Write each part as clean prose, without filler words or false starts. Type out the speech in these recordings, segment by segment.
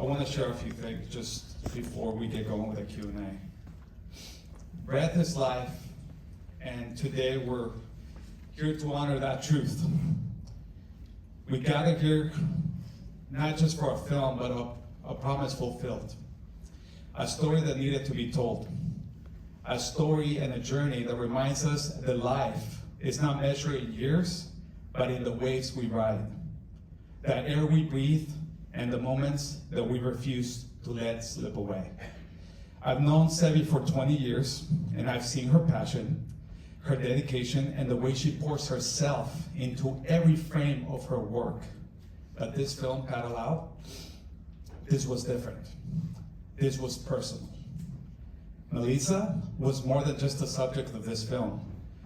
I want to share a few things just before we get going with the Q&A. Breath is life, and today we're here to honor that truth. We gather here not just for a film, but a promise fulfilled. A story that needed to be told. A story and a journey that reminds us that life is not measured in years, but in the waves we ride. That air we breathe and the moments that we refuse to let slip away. I've known Sebi for 20 years, and I've seen her passion, her dedication, and the way she pours herself into every frame of her work. But this film, Paddle Out, this was different. This was personal. Melissa was more than just the subject of this film.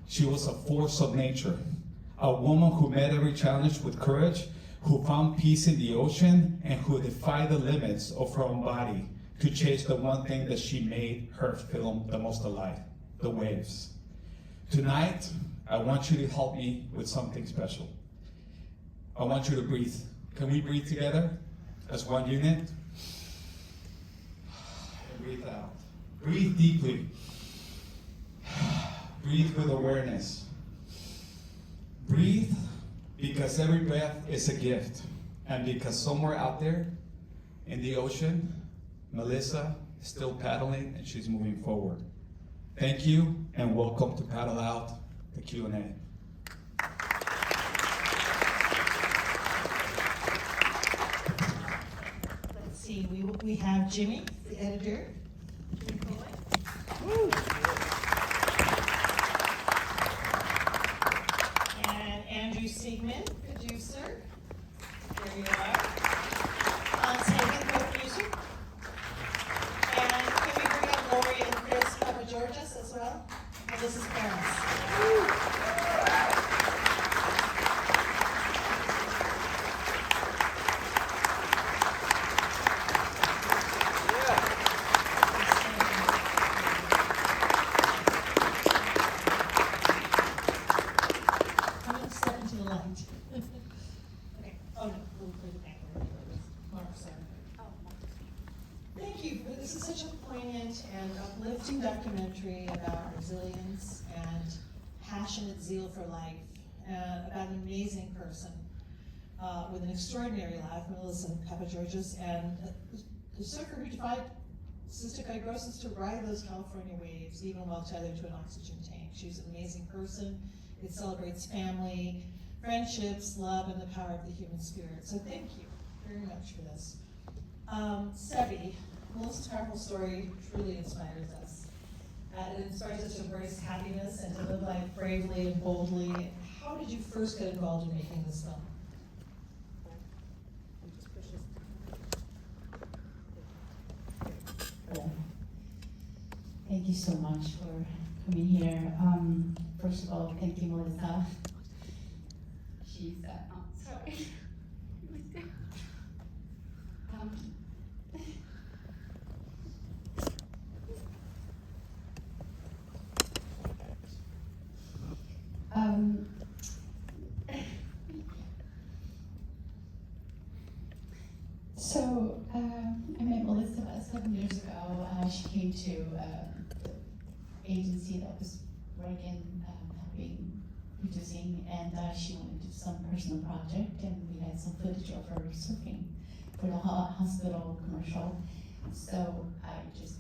She was a force of nature, a woman who met every challenge with courage, who found peace in the ocean, and who defied the limits of her own body to chase the one thing that she made her film the most alive, the waves. Tonight, I want you to help me with something special. I want you to breathe. Can we breathe together as one unit? And breathe out. Breathe deeply. Breathe with awareness. Breathe because every breath is a gift. And because somewhere out there in the ocean, Melissa is still paddling and she's moving forward. Thank you and welcome to Paddle Out, the Q&A. Let's see, we have Jimmy, the editor. Woo. And Andrew Siegman, producer. There you are. Tagan, co-producer. And can we bring up Lori and Chris Papageorgis as well? And this is Paris. Documentary about resilience and passionate zeal for life, and about an amazing person with an extraordinary life, Melissa Papageorgis, and the surfer who defied cystic fibrosis to ride those California waves, even while tethered to an oxygen tank. She's an amazing person. It celebrates family, friendships, love, and the power of the human spirit. So thank you very much for this. Sebi, Melissa's powerful story truly inspires us. It inspires us to embrace happiness and to live life bravely and boldly. How did you first get involved in making this film? Thank you so much for coming here. First of all, thank you, Melissa. She's, sorry. I met Melissa about 7 years ago. She came to the agency that was working, helping producing, and she wanted to do some personal project, and we had some footage of her surfing for the hospital commercial. So I just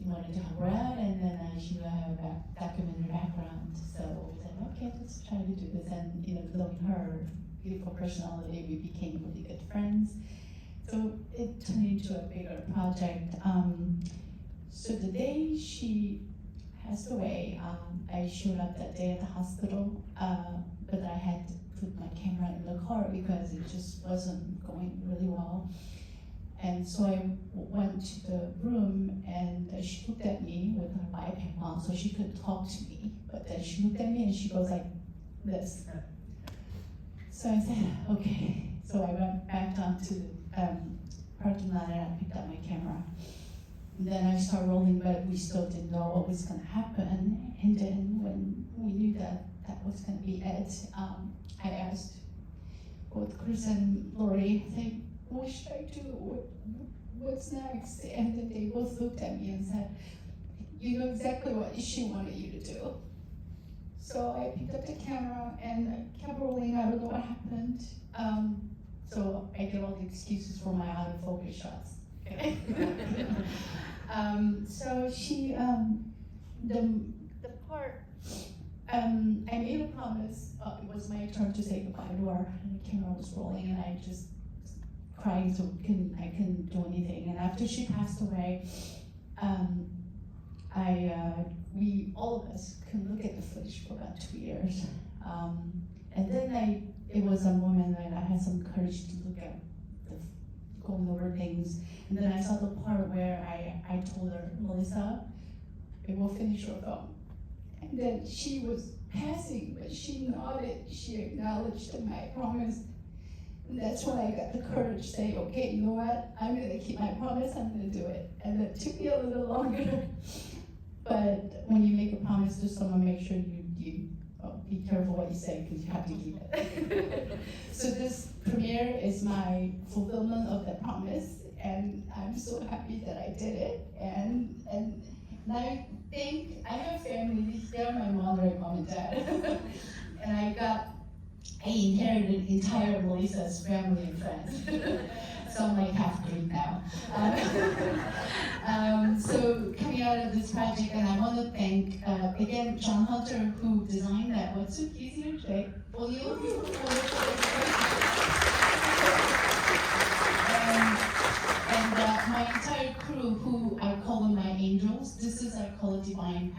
wanted to help her out, and then she had a documentary background. So we said, okay, let's try to do this. And knowing her beautiful personality, we became really good friends. So it turned into a bigger project. So the day she passed away, I showed up that day at the hospital, but I had to put my camera in the car because it just wasn't going really well. And so I went to the room, and she looked at me with her iPad on, so she couldn't talk to me. But then she looked at me and she goes like this. So I said, okay. So I went back down to the parking lot and I picked up my camera. And then I started rolling, but we still didn't know what was going to happen. And then when we knew that that was going to be it, I asked both Chris and Lori, I think, what should I do? What's next? And then they both looked at me and said, you know exactly what she wanted you to do. So I picked up the camera and I kept rolling. I don't know what happened. So I get all the excuses for my out of focus shots. Okay. So she, the part, I made a promise. It was my turn to say goodbye to her, and the camera was rolling, and I just crying, so I couldn't do anything. And after she passed away, we all of us could look at the footage for about 2 years. And then it was a moment that I had some courage to look at going over things. And then I saw the part where I told her, Melissa, we will finish your film. And then she was passing, but she nodded, she acknowledged my promise. And that's when I got the courage to say, okay, you know what, I'm gonna keep my promise, I'm gonna do it. And it took me a little longer. But when you make a promise to someone, make sure you be careful what you say, because you have to keep it. So this premiere is my fulfillment of that promise, and I'm so happy that I did it. And I think I have family. They're my mother and mom and dad, and I inherited entire Melissa's family and friends. So I'm like half Greek now. So coming out of this project, and I want to thank again John Hunter, who designed that wetsuit. He's here today. Well, you look and my entire crew, who I call them my angels. This is I call a divine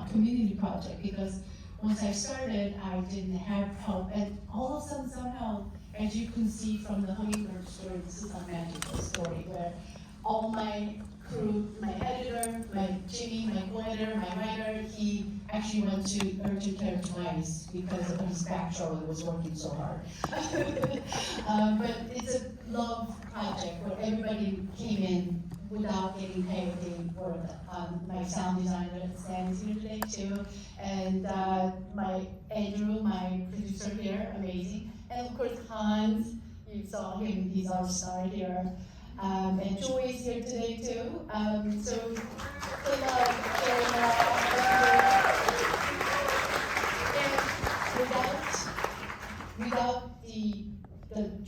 community project, because once I started, I didn't have help, and all of a sudden somehow, as you can see from the Hummingbird story, this is a magical story where all my crew, my editor, my Jimmy, my co-editor, my writer, he actually went to urgent care twice because of his back shoulder was working so hard. But it's a love project where everybody came in without getting paid. They were my sound designer Stan is here today too, and my Andrew, my producer here, amazing, and of course Hans. You saw him; he's our star here. And Joy is here today too. So the love, and without the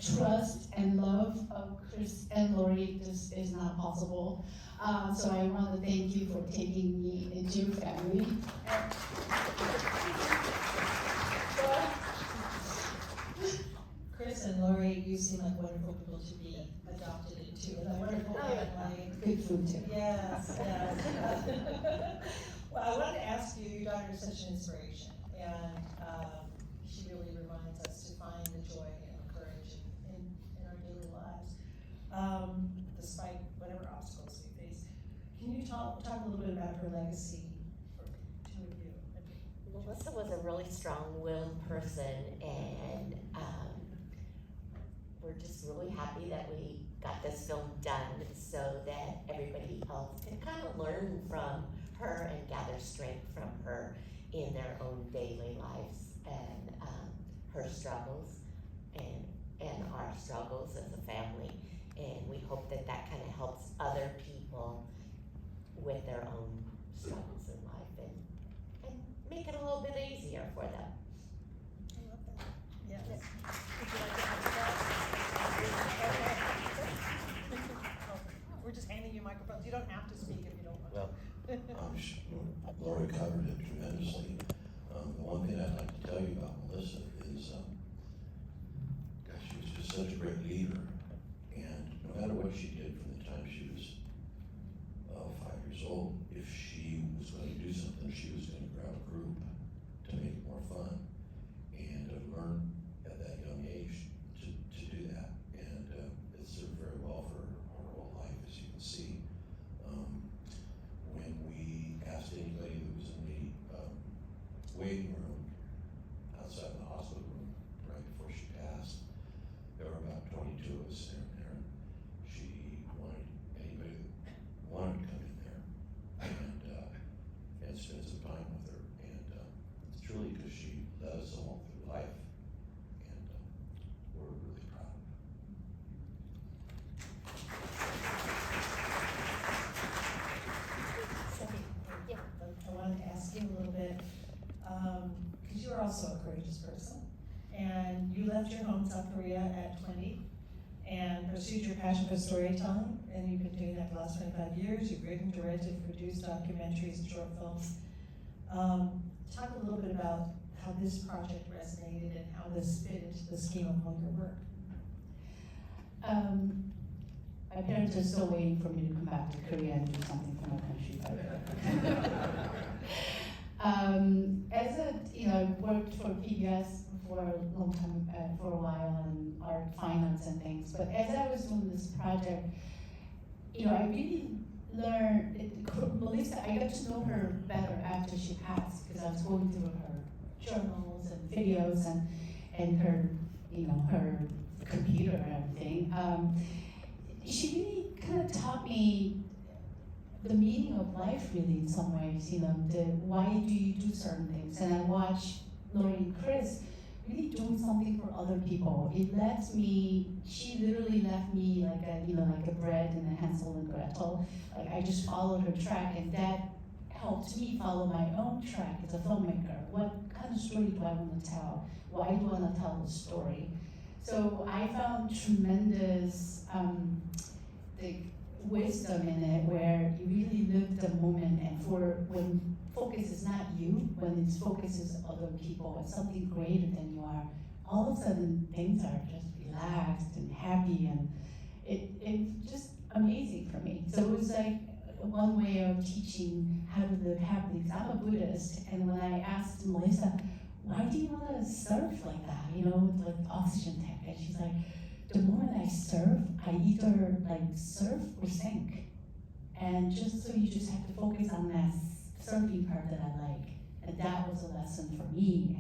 trust and love of Chris and Lori, this is not possible. So I want to thank you for taking me into your family. Chris and Lori, you seem like wonderful people to be adopted into, and a wonderful family. Good food too. Yes, yes. Well, I wanted to ask you, your daughter is such an inspiration, and she really reminds us to find the joy and the courage in our daily lives, despite whatever obstacles we face. Can you talk a little bit about her legacy for two of you? Melissa was a really strong-willed person, and we're just really happy that we got this film done so that everybody else can kind of learn from her and gather strength from her in their own daily lives, and her struggles and our struggles as a family. And we hope that that kind of helps other people with their own struggles in life and make it a little bit easier for them. I love that. Yes. Would you like to answer that? We're just handing you microphones. You don't have to speak if you don't want to. Lori covered it tremendously. The one thing I'd like to tell you about Melissa is, gosh, she was just such a great leader. And no matter what she did from the time she was 5 years old, if she was going to do something, she was going to grab a group to make it more fun. And learn at that young age to do that. And it served very well for her whole life, as you can see. When we asked anybody that was in the waiting room outside the hospital room right before she passed, there were about 22 of us in there. She wanted anybody that wanted to come in there and spend some time with her. And it's truly because she led us all through life. And courageous person. And you left your home, South Korea, at 20 and pursued your passion for storytelling, and you've been doing that for the last 25 years. You've written, directed, produced documentaries and short films. Talk a little bit about how this project resonated and how this fit into the scheme of all your work. My parents are still waiting for me to come back to Korea and do something for my country. As a, I worked for PBS for a long time, for a while, in art, finance, and things. But as I was doing this project, I really learned, Melissa, I got to know her better after she passed, because I was going through her journals and videos and her, her computer and everything. She really kind of taught me the meaning of life, really, in some ways, why do you do certain things? And I watch Lori and Chris really doing something for other people. It lets me, she literally left me like a bread and a Hansel and Gretel. Like, I just followed her track, and that helped me follow my own track as a filmmaker. What kind of story do I want to tell? Why do I want to tell the story? So I found tremendous wisdom in it, where you really live the moment, and when focus is not you, when its focus is other people, it's something greater than you are, all of a sudden things are just relaxed and happy, and it's just amazing for me. So it was like one way of teaching how to live happily, because I'm a Buddhist, and when I asked Melissa, why do you want to surf like that, with like oxygen tank? And she's like, the moment I surf, I either like surf or sink. And so you just have to focus on that surfing part that I like. And that was a lesson for me.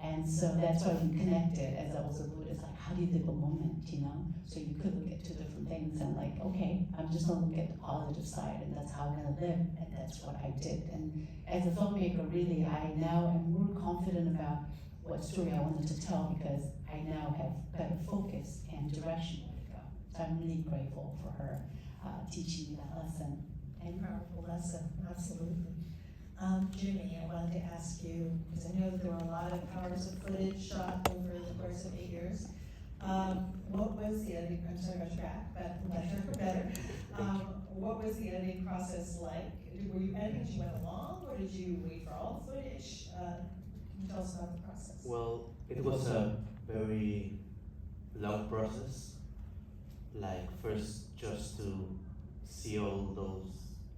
And so that's why we connected, as I was a Buddhist, like, how do you live a moment, So you could look at two different things and like, okay, I'm just gonna look at the positive side, and that's how I'm gonna live, and that's what I did. And as a filmmaker, really, I now am more confident about what story I wanted to tell, because I now have better focus and direction where to go. So I'm really grateful for her teaching me that lesson. And powerful lesson, absolutely. Jimmy, I wanted to ask you, because I know that there were a lot of hours of footage shot over the course of 8 years. What was the editing, I'm sorry about your back, but better. What was the editing process like? Were you editing as you went along, or did you wait for all the footage? Can you tell us about the process? Well, it was a very long process. Like, first just to see all those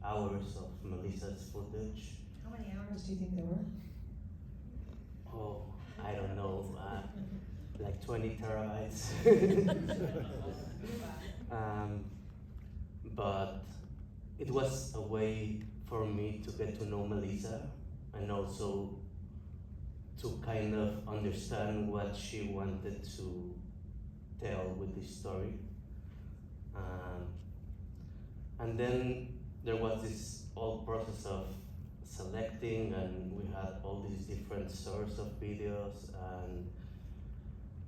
hours of Melissa's footage. How many hours do you think there were? Oh, I don't know, like 20 terabytes. But it was a way for me to get to know Melissa, and also to kind of understand what she wanted to tell with this story. And then there was this whole process of selecting, and we had all these different sources of videos,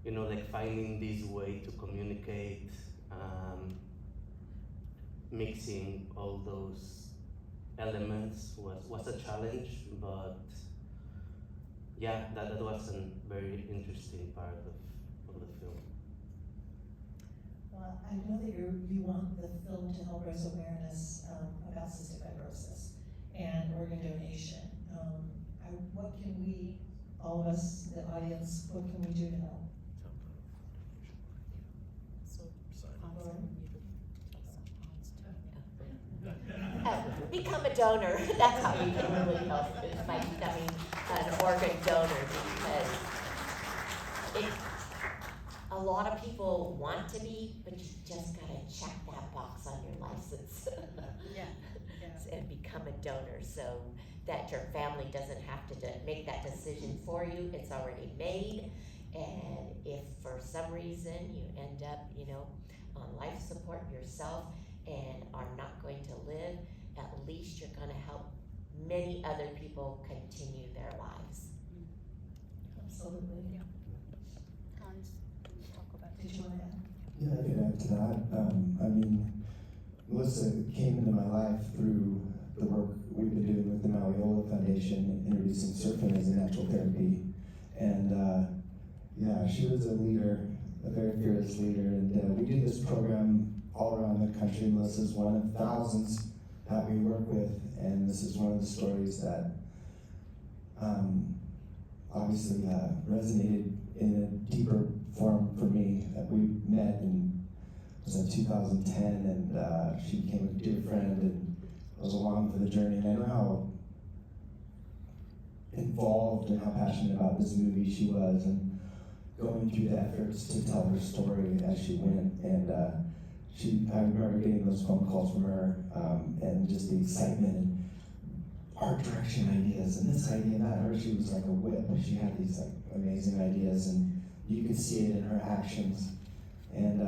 and like finding this way to communicate, mixing all those elements was a challenge, but yeah, that was a very interesting part of the film. Well, I know that you want the film to help raise awareness about cystic fibrosis and organ donation. What can we, all of us, the audience, what can we do to help? Become a donor. That's how you can really help, is by becoming an organ donor, because a lot of people want to be, but you just gotta check that box on your license. Yeah. And become a donor, so that your family doesn't have to make that decision for you. It's already made, and if for some reason you end up, on life support yourself and are not going to live, at least you're gonna help many other people continue their lives. Absolutely. Yeah. Hans, can you talk about Did you want to add? Yeah, I can add to that. Melissa came into my life through the work we've been doing with the Malleola Foundation, introducing surfing as a natural therapy. And yeah, she was a leader, a very fearless leader. And we do this program all around the country. Melissa's one of thousands that we work with, and this is one of the stories that obviously resonated in a deeper form for me. We met in, was in 2010, and she became a dear friend and was along for the journey. And I know how involved and how passionate about this movie she was, and going through the efforts to tell her story as she went. And I remember getting those phone calls from her, and just the excitement and art direction ideas, and this idea and that. Her, she was like a whip. She had these like amazing ideas, and you could see it in her actions. And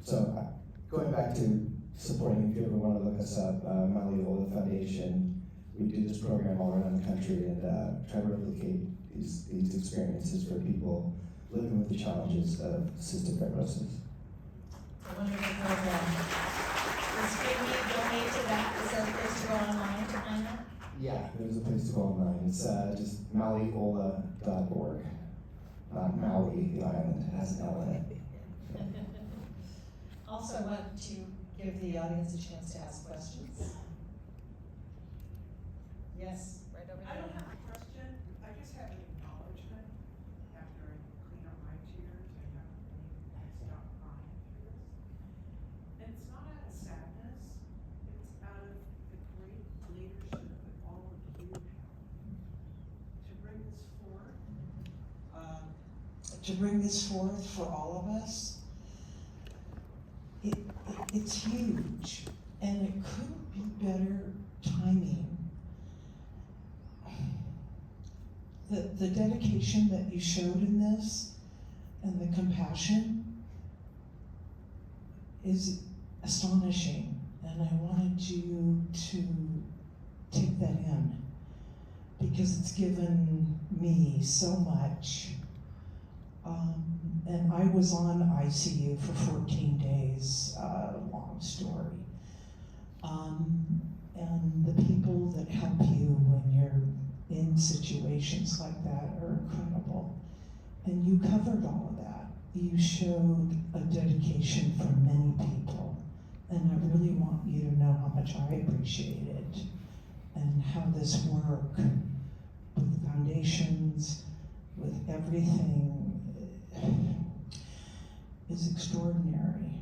so going back to supporting, if you ever want to look us up, Malleola Foundation, we do this program all around the country and try to replicate these experiences for people living with the challenges of cystic fibrosis. A wonderful program. Can we donate to that? Is there a place to go online to find that? Yeah, there's a place to go online. It's just malleola.org. Not Maui, the island. It has an L in it. Also, I want to give the audience a chance to ask questions. Yes? Right over I there. don't have a question, I just have an acknowledgement after I clean up my tears, I have to stop crying through this. And it's not out of sadness, it's out of the great leadership that all of you have to bring this forth. To bring this forth for all of us, it's huge, and it couldn't be better timing. The dedication that you showed in this and the compassion is astonishing, and I wanted you to take that in because it's given me so much. And I was on ICU for 14 days, long story. And the people that help you when you're in situations like that are incredible. And you covered all of that. You showed a dedication from many people. And I really want you to know how much I appreciate it and how this work with the foundations, with everything, is extraordinary.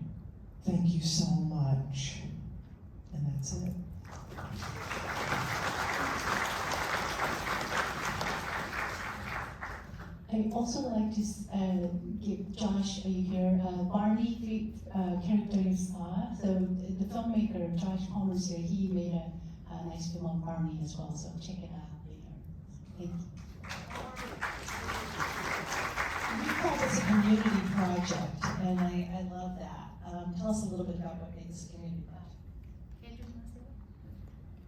Thank you so much. And that's it. I'd also like to give Josh, are you here? Barney character you saw. So the filmmaker Josh Palmer's here. He made a nice film on Barney as well. So check it out later. Thank you. You call this a community project, and I love that. Tell us a little bit about what made this a community project. Andrew, you wanna say that?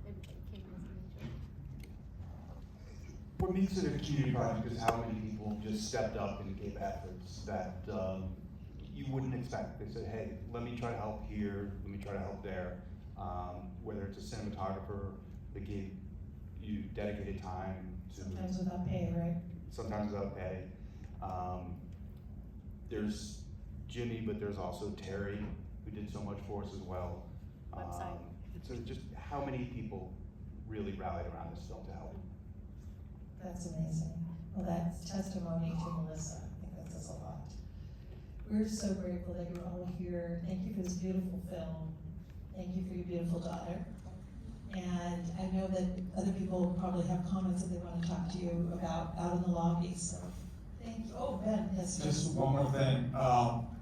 Maybe Kate wants to mention. What makes it a community project is how many people just stepped up and gave efforts that you wouldn't expect. They said, hey, let me try to help here, let me try to help there. Whether it's a cinematographer that gave you dedicated time to. Sometimes without pay, right? Sometimes without pay. There's Jimmy, but there's also Terry, who did so much for us as well. Website. So just how many people really rallied around this film to help. That's amazing. Well, that's testimony to Melissa. I think that says a lot. We're so grateful that you're all here. Thank you for this beautiful film. Thank you for your beautiful daughter. And I know that other people probably have comments that they want to talk to you about out in the lobby, so thank you. Oh, Ben, yes. Just one more thing.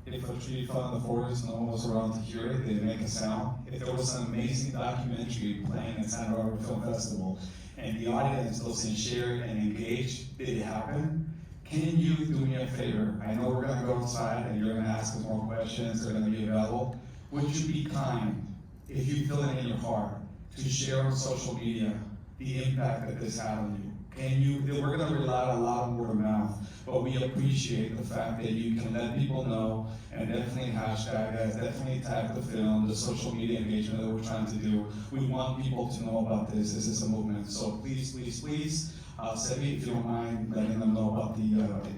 If a tree fell in the forest, no one was around to hear it, they'd make a sound. If there was an amazing documentary playing at Santa Barbara Film Festival, and the audience was sincere and engaged, did it happen? Can you do me a favor? I know we're gonna go outside and you're gonna ask us more questions, they're gonna be available. Would you be kind, if you feel it in your heart, to share on social media the impact that this had on you? Can you, we're gonna rely on a lot of word of mouth, but we appreciate the fact that you can let people know, and definitely hashtag us, definitely tag the film, the social media engagement that we're trying to do. We want people to know about this. This is a movement. So please, please, please, Sebi, if you don't mind letting them know about the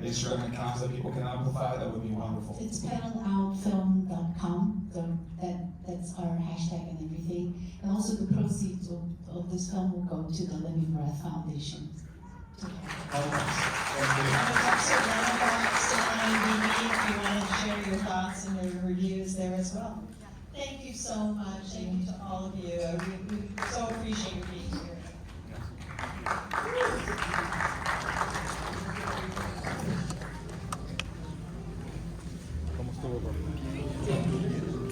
Instagram accounts that people can amplify, that would be wonderful. It's panneloutfilm.com, that's our hashtag and everything. And also the proceeds of this film will go to the Living Breath Foundation. Thank And it's also Letterboxd and IMDb, if you want to share your thoughts and your reviews there as well. Thank you so much, thank you to all of you. We